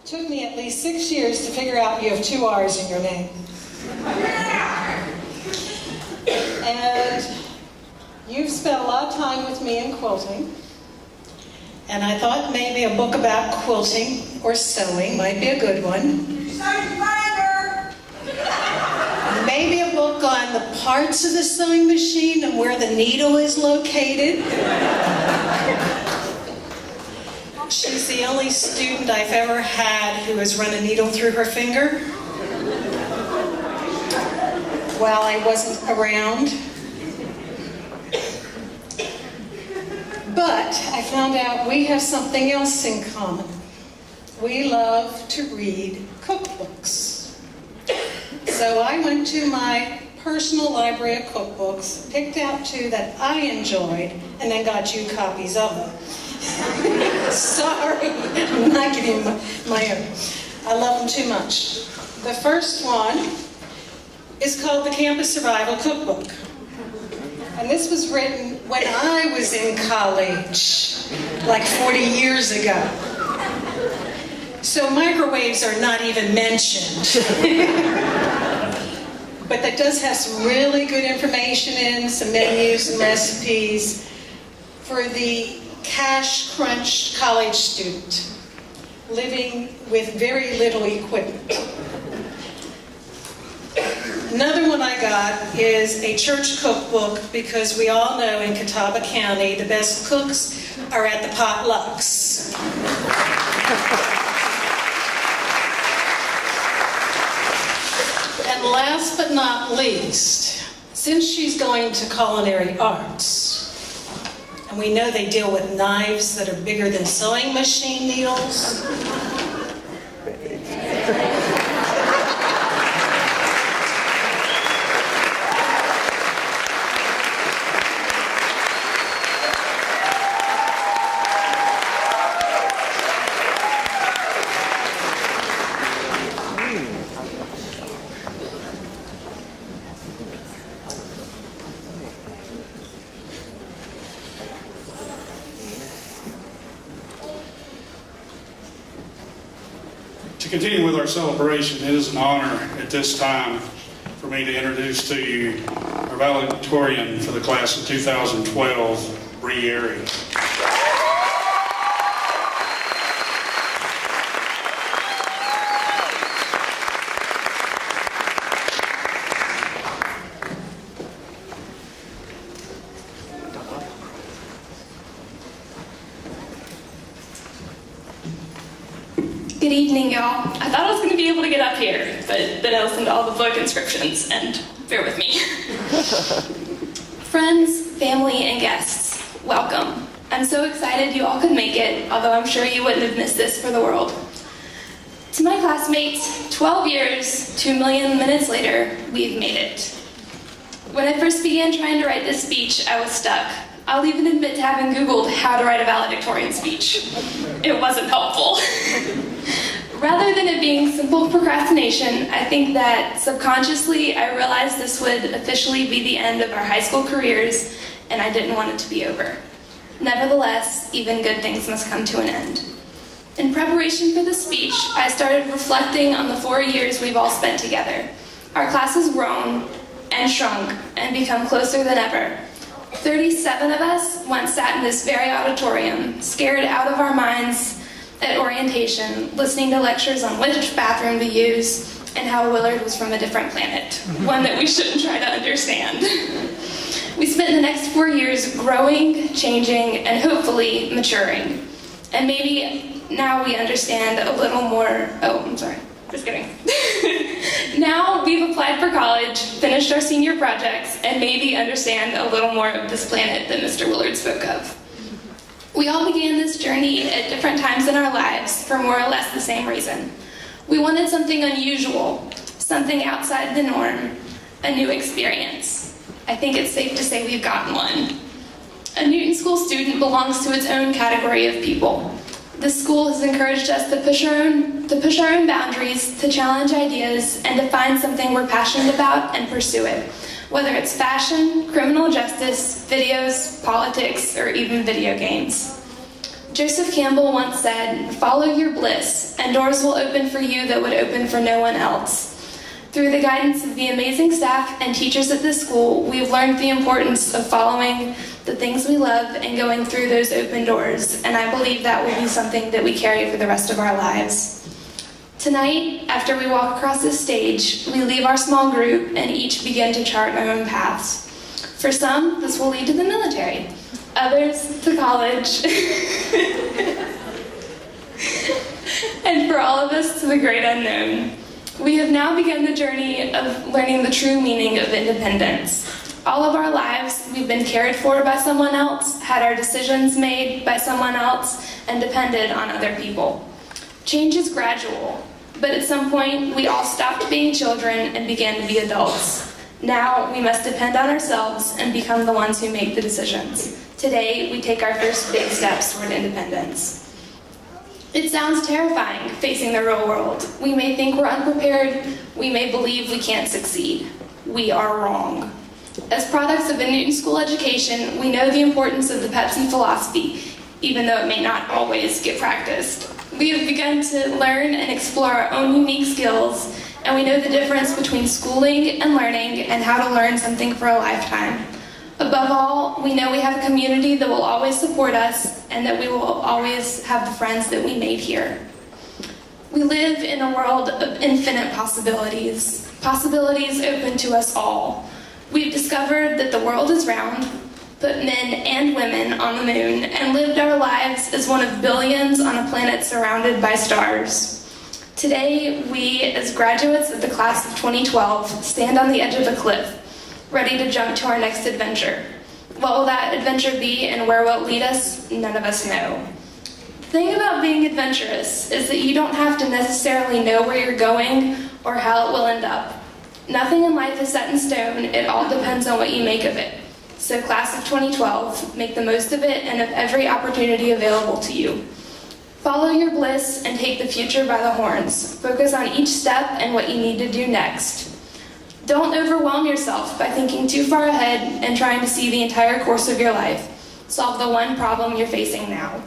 Took me at least 6 years to figure out you have 2 R's in your name. And you've spent a lot of time with me in quilting. And I thought maybe a book about quilting or sewing might be a good one. Maybe a book on the parts of the sewing machine and where the needle is located. She's the only student I've ever had who has run a needle through her finger while I wasn't around. But I found out we have something else in common. We love to read cookbooks. So I went to my personal library of cookbooks, picked out 2 that I enjoyed, and then got you copies of them. Sorry, I'm not giving my own. I love them too much. The first one is called the Campus Survival Cookbook. And this was written when I was in college, like 40 years ago. So microwaves are not even mentioned. But that does have some really good information in, some menus and recipes for the cash-crunched college student living with very little equipment. Another one I got is a church cookbook, because we all know in Catawba County the best cooks are at the potlucks. And last but not least, since she's going to culinary arts, and we know they deal with knives that are bigger than sewing machine needles, To continue with our celebration, it is an honor at this time for me to introduce to you our valedictorian for the class of 2012, Bree Airy. Good evening, y'all. I thought I was going to be able to get up here, but then I listened to all the book inscriptions, and bear with me. Friends, family, and guests, welcome. I'm so excited you all could make it, although I'm sure you wouldn't have missed this for the world. To my classmates, 12 years, 2 million minutes later, we've made it. When I first began trying to write this speech, I was stuck. I'll even admit to having Googled how to write a valedictorian speech. It wasn't helpful. Rather than it being simple procrastination, I think that subconsciously I realized this would officially be the end of our high school careers, and I didn't want it to be over. Nevertheless, even good things must come to an end. In preparation for the speech, I started reflecting on the 4 years we've all spent together. Our class has grown and shrunk and become closer than ever. 37 of us once sat in this very auditorium, scared out of our minds at orientation, listening to lectures on which bathroom to use and how Willard was from a different planet, one that we shouldn't try to understand. We spent the next 4 years growing, changing, and hopefully maturing. And maybe now we understand a little more. Oh, I'm sorry. Just kidding. Now we've applied for college, finished our senior projects, and maybe understand a little more of this planet that Mr. Willard spoke of. We all began this journey at different times in our lives for more or less the same reason. We wanted something unusual, something outside the norm, a new experience. I think it's safe to say we've gotten one. A Newton School student belongs to its own category of people. This school has encouraged us to push our own boundaries, to challenge ideas, and to find something we're passionate about and pursue it. Whether it's fashion, criminal justice, videos, politics, or even video games. Joseph Campbell once said, "Follow your bliss, and doors will open for you that would open for no one else." Through the guidance of the amazing staff and teachers at this school, we've learned the importance of following the things we love and going through those open doors, and I believe that will be something that we carry for the rest of our lives. Tonight, after we walk across this stage, we leave our small group and each begin to chart our own paths. For some, this will lead to the military, others to college, and for all of us to the great unknown. We have now begun the journey of learning the true meaning of independence. All of our lives, we've been cared for by someone else, had our decisions made by someone else, and depended on other people. Change is gradual, but at some point, we all stopped being children and began to be adults. Now, we must depend on ourselves and become the ones who make the decisions. Today, we take our first big steps toward independence. It sounds terrifying, facing the real world. We may think we're unprepared. We may believe we can't succeed. We are wrong. As products of a Newton School education, we know the importance of the Pepsi philosophy, even though it may not always get practiced. We have begun to learn and explore our own unique skills, and we know the difference between schooling and learning and how to learn something for a lifetime. Above all, we know we have a community that will always support us and that we will always have the friends that we made here. We live in a world of infinite possibilities, possibilities open to us all. We've discovered that the world is round, put men and women on the moon, and lived our lives as one of billions on a planet surrounded by stars. Today, we, as graduates of the class of 2012, stand on the edge of a cliff, ready to jump to our next adventure. What will that adventure be and where will it lead us? None of us know. The thing about being adventurous is that you don't have to necessarily know where you're going or how it will end up. Nothing in life is set in stone. It all depends on what you make of it. So class of 2012, make the most of it and of every opportunity available to you. Follow your bliss and take the future by the horns. Focus on each step and what you need to do next. Don't overwhelm yourself by thinking too far ahead and trying to see the entire course of your life. Solve the one problem you're facing now.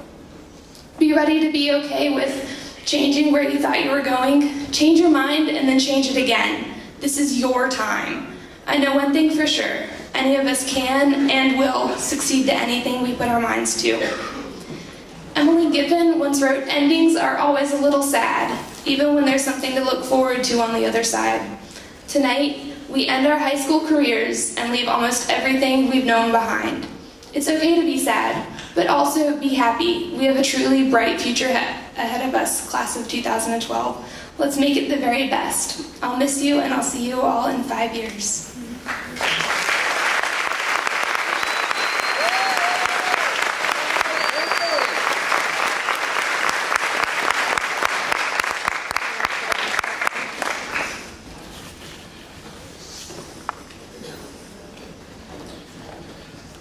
Be ready to be okay with changing where you thought you were going. Change your mind and then change it again. This is your time. I know one thing for sure. Any of us can and will succeed to anything we put our minds to. Emily Gibbon once wrote, "Endings are always a little sad, even when there's something to look forward to on the other side." Tonight, we end our high school careers and leave almost everything we've known behind. It's okay to be sad, but also be happy. We have a truly bright future ahead of us, class of 2012. Let's make it the very best. I'll miss you, and I'll see you all in 5 years.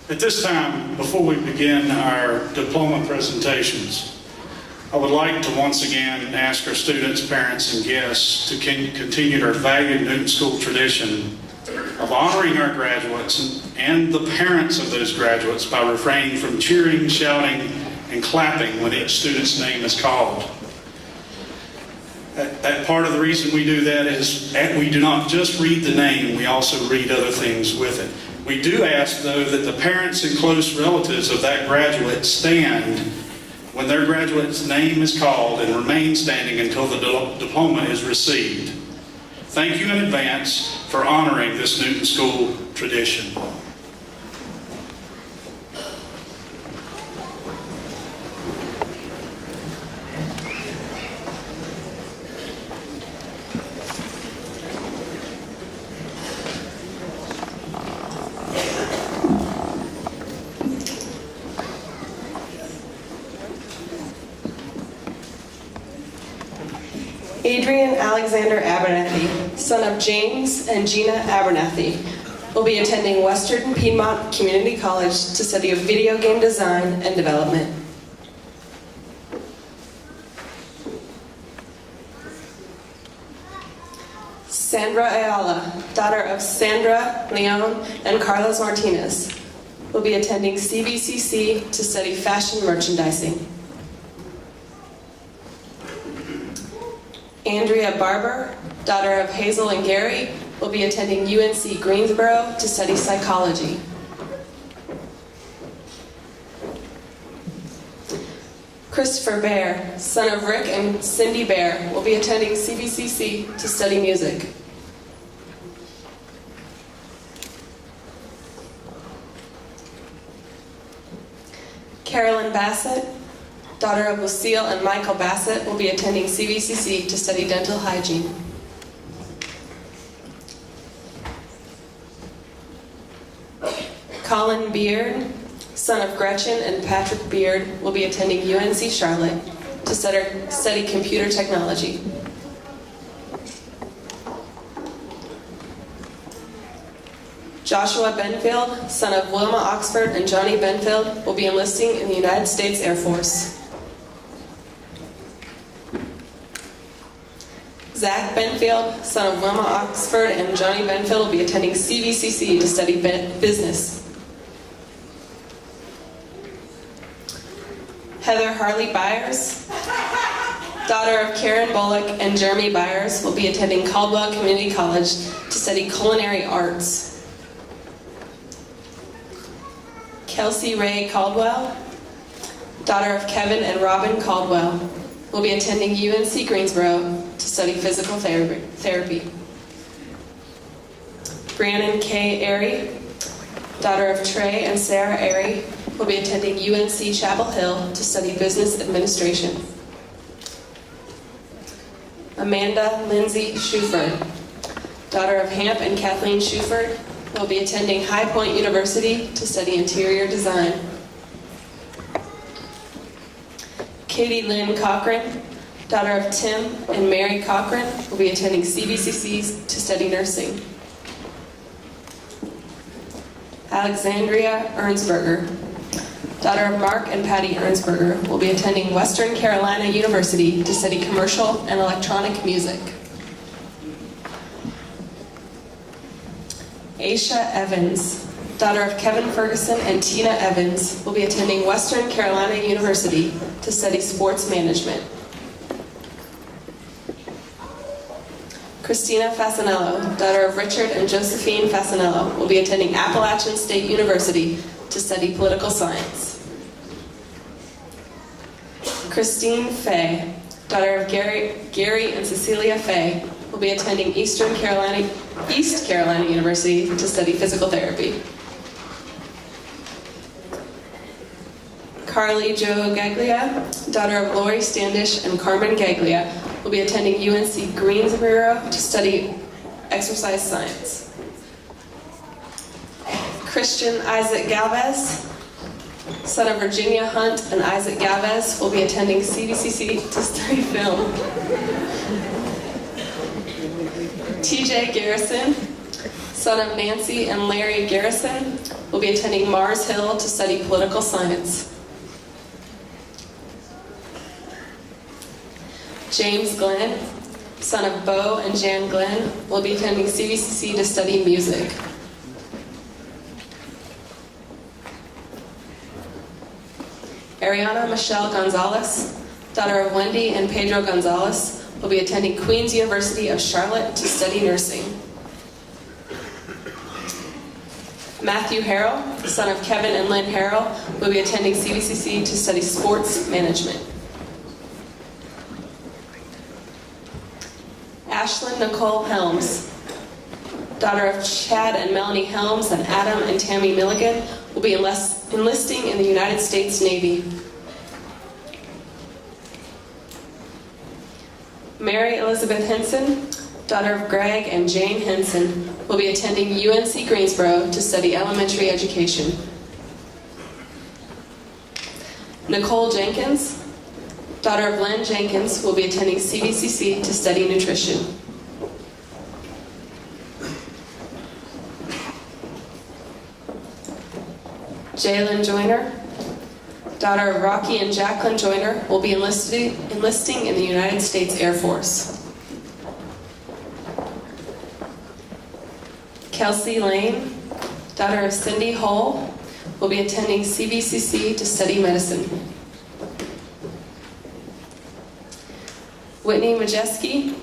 At this time, before we begin our diploma presentations, I would like to once again ask our students, parents, and guests to continue our valued Newton School tradition of honoring our graduates and the parents of those graduates by refraining from cheering, shouting, and clapping when each student's name is called. That part of the reason we do that is we do not just read the name, we also read other things with it. We do ask, though, that the parents and close relatives of that graduate stand when their graduate's name is called and remain standing until the diploma is received. Thank you in advance for honoring this Newton School tradition. Adrian Alexander Abernathy, son of James and Gina Abernathy, will be attending Western Piedmont Community College to study video game design and development. Sandra Ayala, daughter of Sandra Leon and Carlos Martinez, will be attending CBCC to study fashion merchandising. Andrea Barber, daughter of Hazel and Gary, will be attending UNC Greensboro to study psychology. Christopher Bear, son of Rick and Cindy Bear, will be attending CBCC to study music. Carolyn Bassett, daughter of Lucille and Michael Bassett, will be attending CBCC to study dental hygiene. Colin Beard, son of Gretchen and Patrick Beard, will be attending UNC Charlotte to study computer technology. Joshua Benfield, son of Wilma Oxford and Johnny Benfield, will be enlisting in the United States Air Force. Zach Benfield, son of Wilma Oxford and Johnny Benfield, will be attending CBCC to study business. Heather Harley Byers, daughter of Karen Bullock and Jeremy Byers, will be attending Caldwell Community College to study culinary arts. Kelsey Ray Caldwell, daughter of Kevin and Robin Caldwell, will be attending UNC Greensboro to study physical therapy. Brandon K. Airy, daughter of Trey and Sarah Airy, will be attending UNC Chapel Hill to study business administration. Amanda Lindsay Shuford, daughter of Hamp and Kathleen Shuford, will be attending High Point University to study interior design. Katie Lynn Cochran, daughter of Tim and Mary Cochran, will be attending CBCC to study nursing. Alexandria Ernsberger, daughter of Mark and Patty Ernsberger, will be attending Western Carolina University to study commercial and electronic music. Aisha Evans, daughter of Kevin Ferguson and Tina Evans, will be attending Western Carolina University to study sports management. Christina Fasanello, daughter of Richard and Josephine Fasanello, will be attending Appalachian State University to study political science. Christine Fay, daughter of Gary and Cecilia Fay, will be attending East Carolina University to study physical therapy. Carly Jo Gaglia, daughter of Lori Standish and Carmen Gaglia, will be attending UNC Greensboro to study exercise science. Christian Isaac Galvez, son of Virginia Hunt and Isaac Galvez, will be attending CBCC to study film. TJ Garrison, son of Nancy and Larry Garrison, will be attending Mars Hill to study political science. James Glenn, son of Bo and Jan Glenn, will be attending CBCC to study music. Ariana Michelle Gonzalez, daughter of Wendy and Pedro Gonzalez, will be attending Queen's University of Charlotte to study nursing. Matthew Harrell, son of Kevin and Lynn Harrell, will be attending CBCC to study sports management. Ashlyn Nicole Helms, daughter of Chad and Melanie Helms and Adam and Tammy Milligan, will be enlisting in the United States Navy. Mary Elizabeth Henson, daughter of Greg and Jane Henson, will be attending UNC Greensboro to study elementary education. Nicole Jenkins, daughter of Len Jenkins, will be attending CBCC to study nutrition. Jalen Joyner, daughter of Rocky and Jacqueline Joyner, will be enlisting in the United States Air Force. Kelsey Lane, daughter of Cindy Hull, will be attending CBCC to study medicine. Whitney Majeski,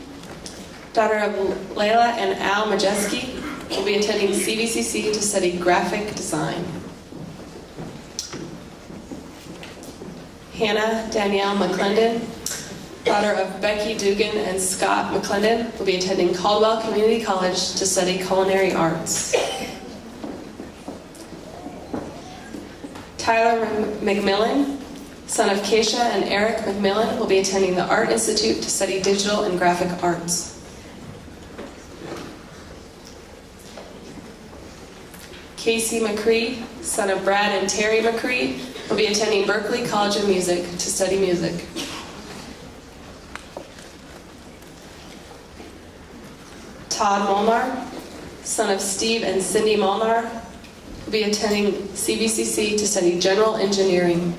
daughter of Layla and Al Majeski, will be attending CVCC to study graphic design. Hannah Danielle McClendon, daughter of Becky Dugan and Scott McClendon, will be attending Caldwell Community College to study culinary arts. Tyler McMillan, son of Keisha and Eric McMillan, will be attending the Art Institute to study digital and graphic arts. Casey McCree, son of Brad and Terry McCree, will be attending Berklee College of Music to study music. Todd Molnar, son of Steve and Cindy Molnar, will be attending CVCC to study general engineering.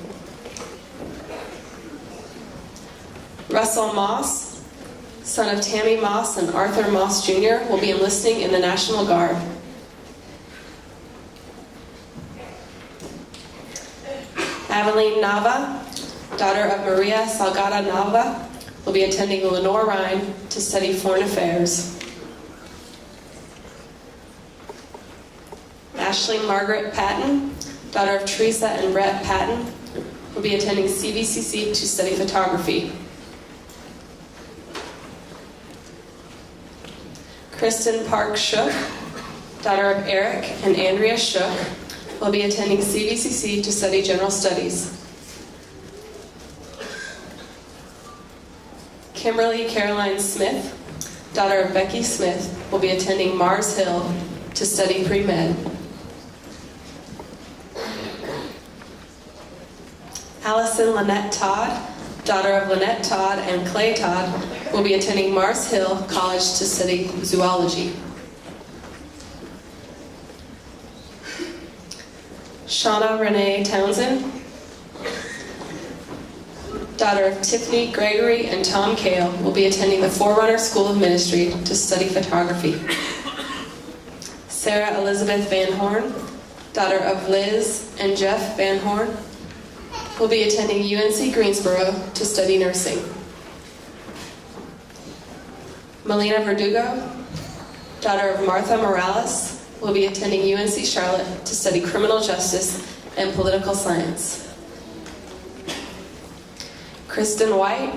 Russell Moss, son of Tammy Moss and Arthur Moss Jr., will be enlisting in the National Guard. Aveline Nava, daughter of Maria Salgado Nava, will be attending Lenore Rhine to study foreign affairs. Ashley Margaret Patton, daughter of Teresa and Brett Patton, will be attending CVCC to study photography. Kristen Park Shook, daughter of Eric and Andrea Shook, will be attending CVCC to study general studies. Kimberly Caroline Smith, daughter of Becky Smith, will be attending Mars Hill to study pre-med. Allison Lynette Todd, daughter of Lynette Todd and Clay Todd, will be attending Mars Hill College to study zoology. Shauna Renee Townsend, daughter of Tiffany Gregory and Tom Kale, will be attending the Forerunner School of Ministry to study photography. Sarah Elizabeth Van Horn, daughter of Liz and Jeff Van Horn, will be attending UNC Greensboro to study nursing. Melina Verdugo, daughter of Martha Morales, will be attending UNC Charlotte to study criminal justice and political science. Kristen White,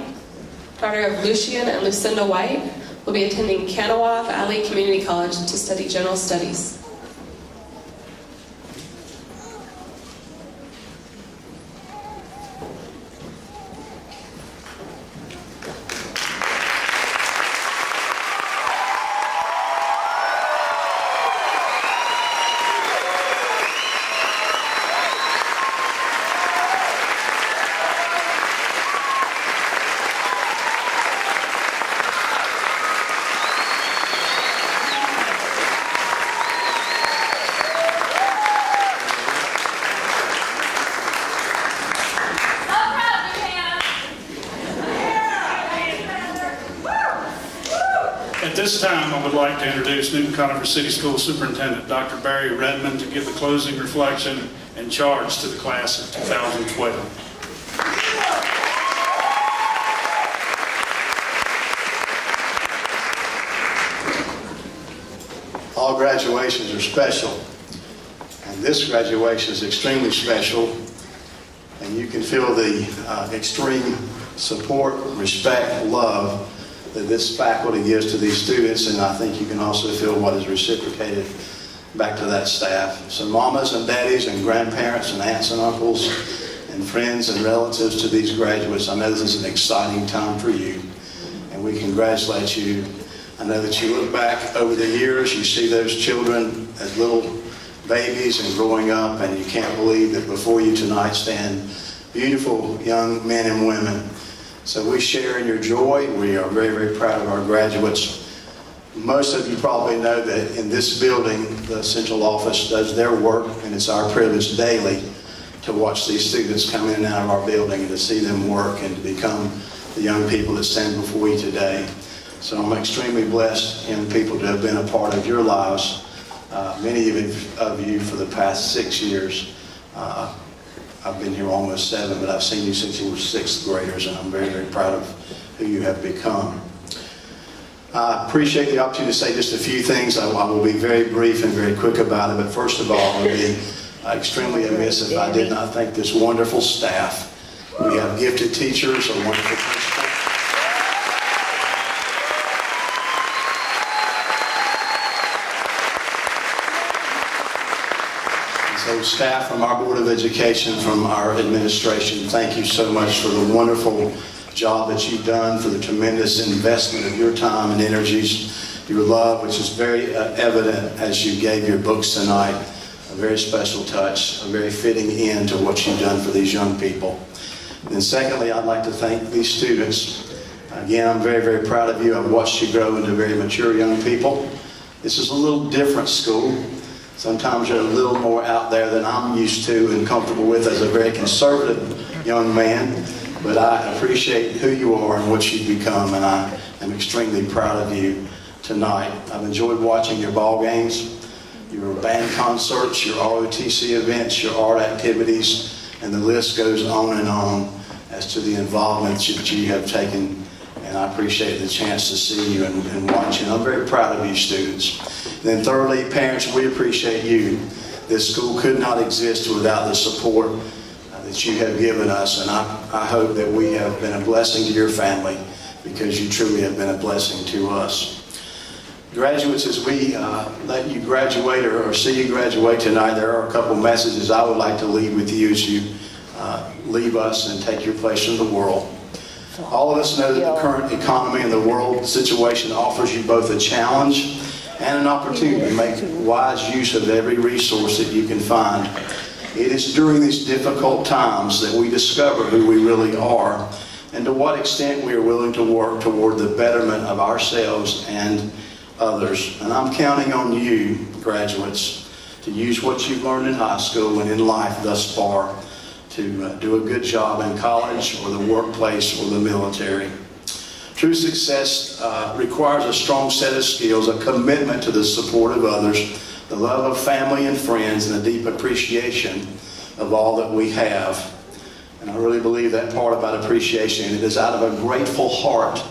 daughter of Lucian and Lucinda White, will be attending Kanawha Valley Community College to study general studies. At this time, I would like to introduce Newton Conover City School Superintendent Dr. Barry Redmond to give the closing reflection and charge to the class of 2012. All graduations are special, and this graduation is extremely special, and you can feel the extreme support, respect, love that this faculty gives to these students, and I think you can also feel what is reciprocated back to that staff. So mamas and daddies and grandparents and aunts and uncles and friends and relatives to these graduates, I know this is an exciting time for you, and we congratulate you. I know that you look back over the years, you see those children as little babies and growing up, and you can't believe that before you tonight stand beautiful young men and women. So we share in your joy. We are very, very proud of our graduates. Most of you probably know that in this building, the central office does their work, and it's our privilege daily to watch these students come in and out of our building and to see them work and to become the young people that stand before you today. So I'm extremely blessed, young people, to have been a part of your lives, many of you for the past 6 years. I've been here almost 7, but I've seen you since you were 6th graders, and I'm very, very proud of who you have become. I appreciate the opportunity to say just a few things. I will be very brief and very quick about it, but first of all, I would be extremely amiss if I did not thank this wonderful staff. We have gifted teachers, a wonderful principal. And so staff from our Board of Education, from our administration, thank you so much for the wonderful job that you've done, for the tremendous investment of your time and energies, your love, which is very evident as you gave your books tonight. A very special touch, a very fitting end to what you've done for these young people. And then secondly, I'd like to thank these students. Again, I'm very, very proud of you. I've watched you grow into very mature young people. This is a little different school. Sometimes you're a little more out there than I'm used to and comfortable with as a very conservative young man. But I appreciate who you are and what you've become, and I am extremely proud of you tonight. I've enjoyed watching your ball games, your band concerts, your ROTC events, your art activities, and the list goes on and on as to the involvement that you have taken, and I appreciate the chance to see you and watch you. And I'm very proud of you students. And then thirdly, parents, we appreciate you. This school could not exist without the support that you have given us, and I hope that we have been a blessing to your family, because you truly have been a blessing to us. Graduates, as we let you graduate or see you graduate tonight, there are a couple messages I would like to leave with you as you leave us and take your place in the world. All of us know that the current economy and the world situation offers you both a challenge and an opportunity to make wise use of every resource that you can find. It is during these difficult times that we discover who we really are and to what extent we are willing to work toward the betterment of ourselves and others. And I'm counting on you, graduates, to use what you've learned in high school and in life thus far to do a good job in college or the workplace or the military. True success requires a strong set of skills, a commitment to the support of others, the love of family and friends, and a deep appreciation of all that we have. And I really believe that part about appreciation, it is out of a grateful heart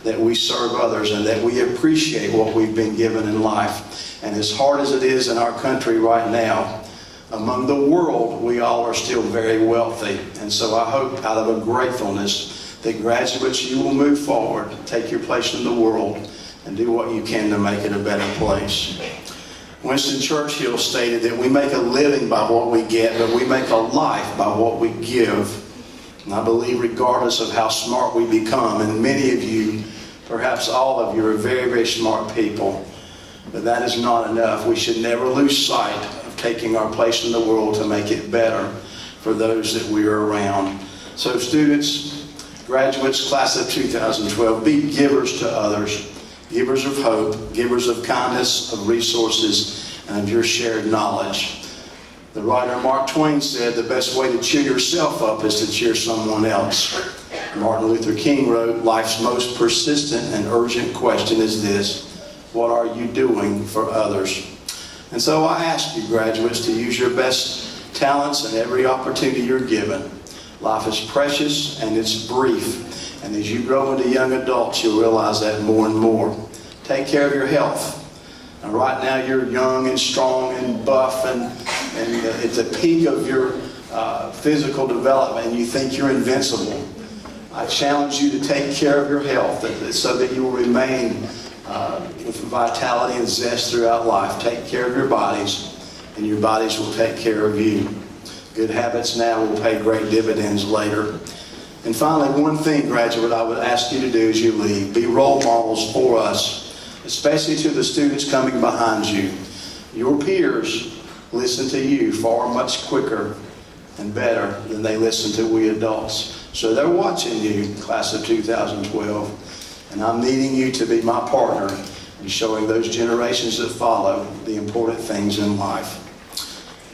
that we serve others and that we appreciate what we've been given in life. And as hard as it is in our country right now, among the world, we all are still very wealthy. And so I hope out of a gratefulness that graduates, you will move forward, take your place in the world, and do what you can to make it a better place. Winston Churchill stated that we make a living by what we get, but we make a life by what we give. And I believe regardless of how smart we become, and many of you, perhaps all of you, are very, very smart people, but that is not enough. We should never lose sight of taking our place in the world to make it better for those that we are around. So students, graduates, class of 2012, be givers to others. Givers of hope, givers of kindness, of resources, and of your shared knowledge. The writer Mark Twain said, the best way to cheer yourself up is to cheer someone else. Martin Luther King wrote, life's most persistent and urgent question is this: what are you doing for others? And so I ask you, graduates, to use your best talents and every opportunity you're given. Life is precious and it's brief. And as you grow into young adults, you'll realize that more and more. Take care of your health. Now, right now, you're young and strong and buff, and at the peak of your physical development, and you think you're invincible. I challenge you to take care of your health so that you will remain with vitality and zest throughout life. Take care of your bodies, and your bodies will take care of you. Good habits now will pay great dividends later. And finally, one thing, graduate, I would ask you to do as you leave. Be role models for us, especially to the students coming behind you. Your peers listen to you far much quicker and better than they listen to we adults. So they're watching you, class of 2012. And I'm needing you to be my partner in showing those generations that follow the important things in life.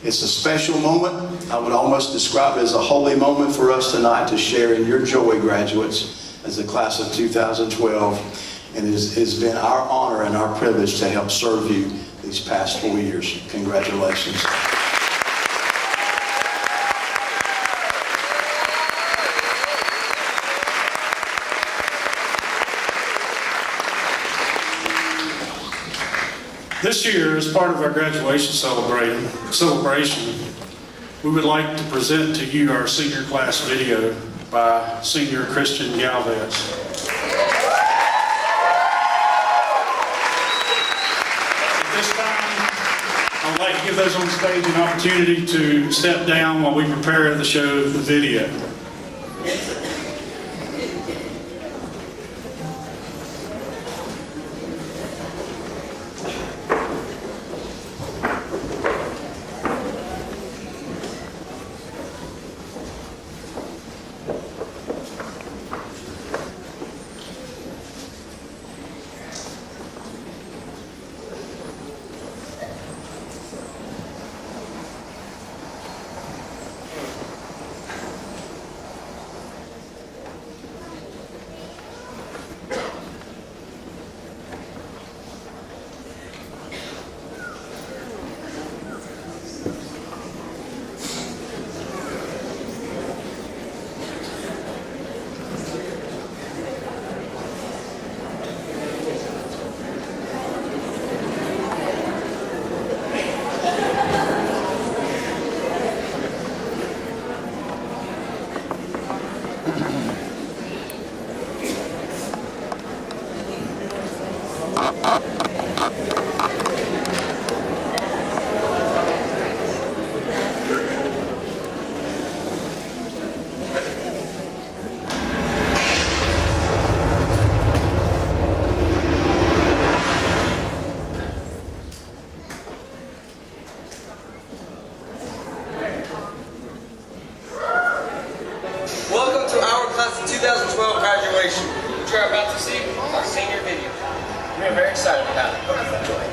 It's a special moment. I would almost describe it as a holy moment for us tonight to share in your joy, graduates, as the class of 2012. And it's been our honor and our privilege to help serve you these past 4 years. Congratulations. This year, as part of our graduation celebration, we would like to present to you our senior class video by senior Christian Galvez. At this time, I would like to give those on stage an opportunity to step down while we prepare the show, the video. Welcome to our class of 2012 graduation, which you are about to see our senior video. We are very excited about it. Hope you enjoy.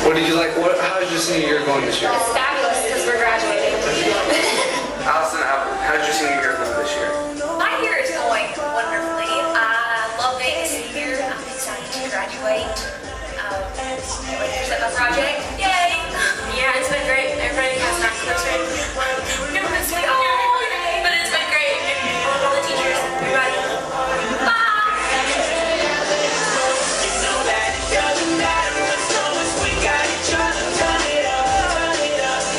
What did you like? How did your senior year going this year? It's fabulous because we're graduating. Allison, how did your senior year go this year? My year is going wonderfully. I love being a senior. I'm excited to graduate. Can't wait to present my project. Yay! Yeah, it's been great. Everybody has nice closer. Never been sweet all day, but it's been great. All the teachers, everybody. Bye! We got each other, turn it up,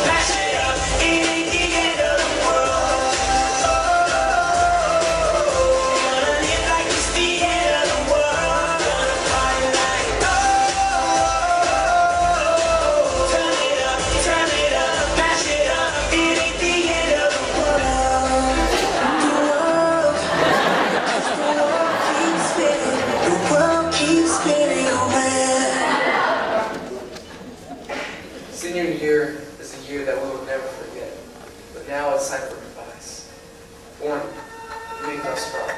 pass it up, it ain't the a year that we will never forget. But now it's time for goodbyes. Warning, make no strong.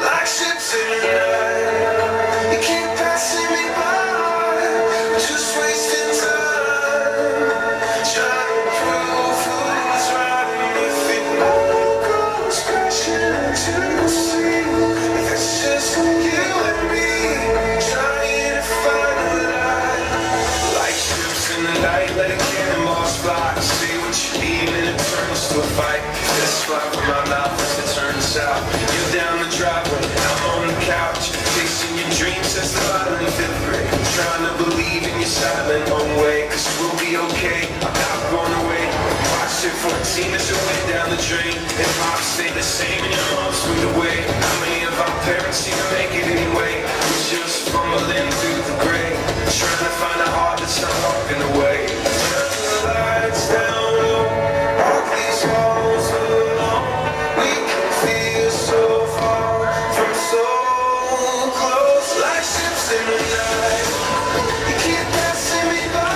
Like ships in the night, you keep passing me by, just wasting time, trying to prove who's right, and if it all goes crashing into the sea, if it's just you and me, trying to find a light. Like ships in the night, letting cannonballs fly, say what you need and it turns to a fight. This fly from my mouth as it turns out. You're down the driveway, I'm on the couch, chasing your dreams since the bottom of 5th grade. Trying to believe in your silent own way, cause we'll be okay, I'm not going away. Watch it 14 as it went down the drain, and pop stayed the same and your mom swimming away. How many of our parents seem to make it anyway? We're just fumbling through the gray, trying to find a heart that's not walking away. Turn the lights down low, walk these halls alone. We can feel so far from so close, like ships in the night. You keep passing me by,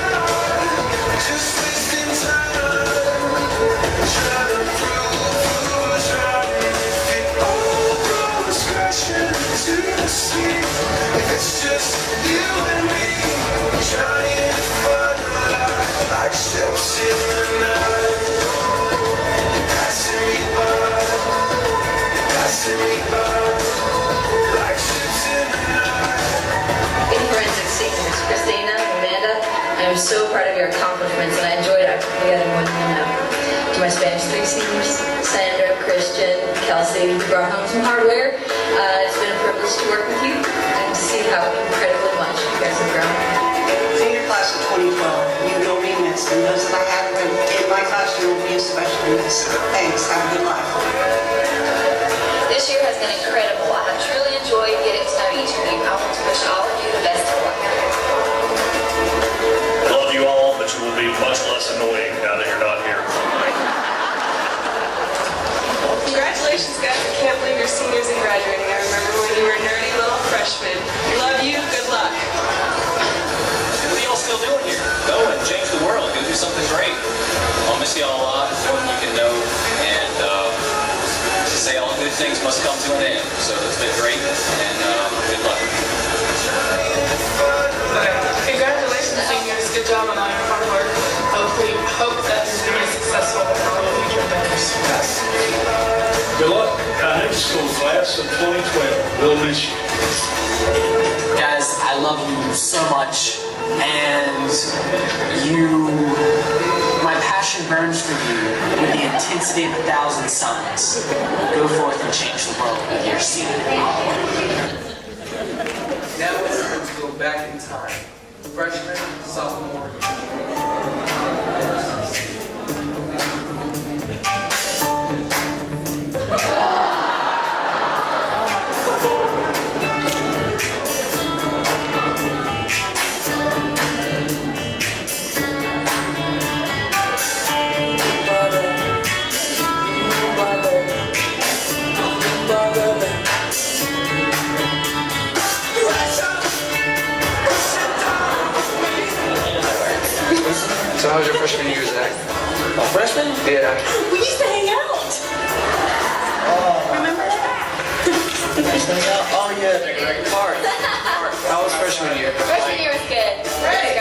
just wasting time, trying to prove who's right, and if it all goes crashing into the sea, if it's just you and me, trying to find a light, like ships in the night. You're passing me by, you're passing me by, like ships in the night. In forensic seniors, Christina and Amanda, I am so proud of your accomplishments and I enjoyed our time together more than you know. To my Spanish 3 seniors, Sandra, Christian, Kelsey, who brought home some hardware, it's been a privilege to work with you and to see how incredibly much you guys have grown. Senior class of 2012, you will be missed, and those that I have in my classroom will be especially missed. Thanks, have a good life. This year has been incredible. I have truly enjoyed getting to know each of you. I want to wish all of you the best of luck. I love you all, but you will be much less annoying now that you're not here. Congratulations, guys. I can't believe you're seniors and graduating. I remember when you were nerdy little freshmen. Love you. Good luck. What are y'all still doing here? Go and change the world. Go do something great. I'll miss y'all a lot. More than you can know. And to say all good things must come to an end. So it's been great. And good luck. Congratulations, seniors. Good job on all your hard work. Hope that you're very successful in all your future endeavors. Good luck. Our next school class of 2012 will miss you. Guys, I love you so much. And my passion burns for you with the intensity of 1,000 suns. Go forth and change the world with your seed. Now it's time to go back in time. Freshman, sophomore, So how was your freshman year, Zach? Oh, freshman? Yeah. We used to hang out. Remember that? Oh, yeah. Mark. How was freshman year? Freshman year was good. It was great.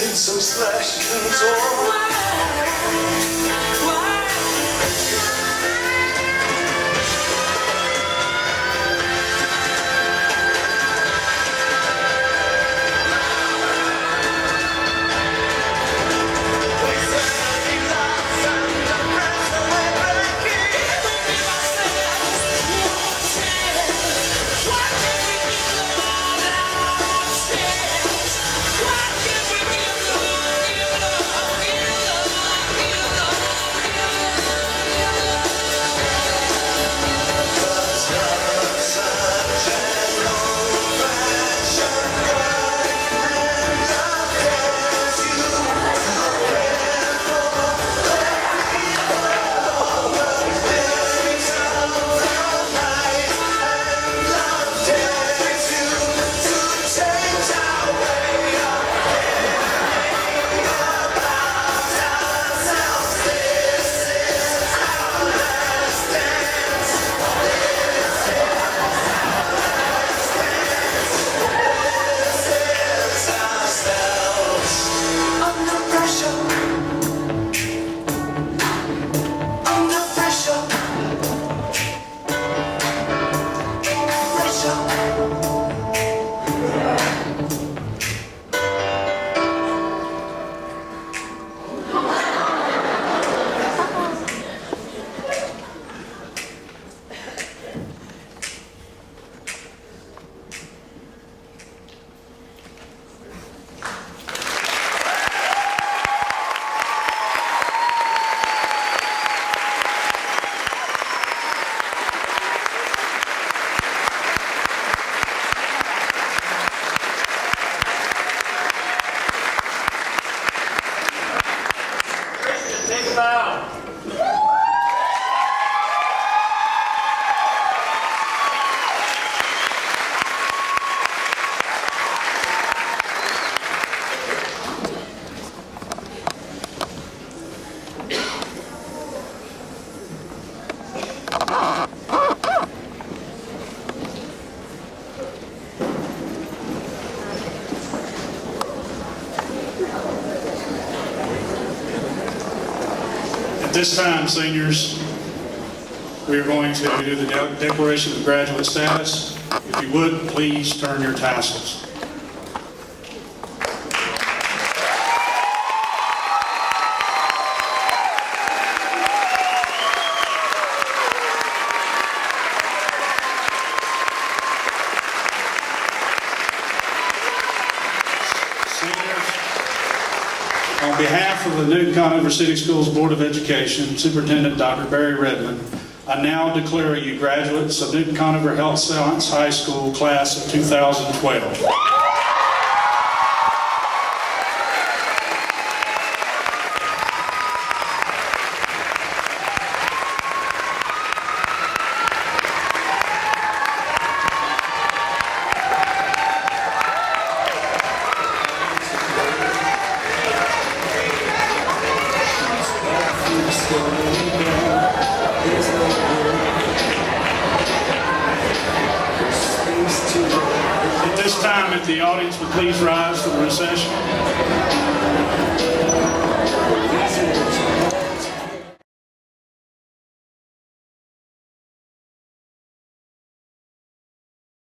So slashing and torn. this time, seniors, we are going to do the declaration of graduate status. If you would, please turn your tassels. On behalf of the Newton Conover City Schools Board of Education, Superintendent Dr. Barry Redmond, I now declare you graduates of Newton Conover Health Science High School class of 2012. At this time, if the audience would please rise for the recession.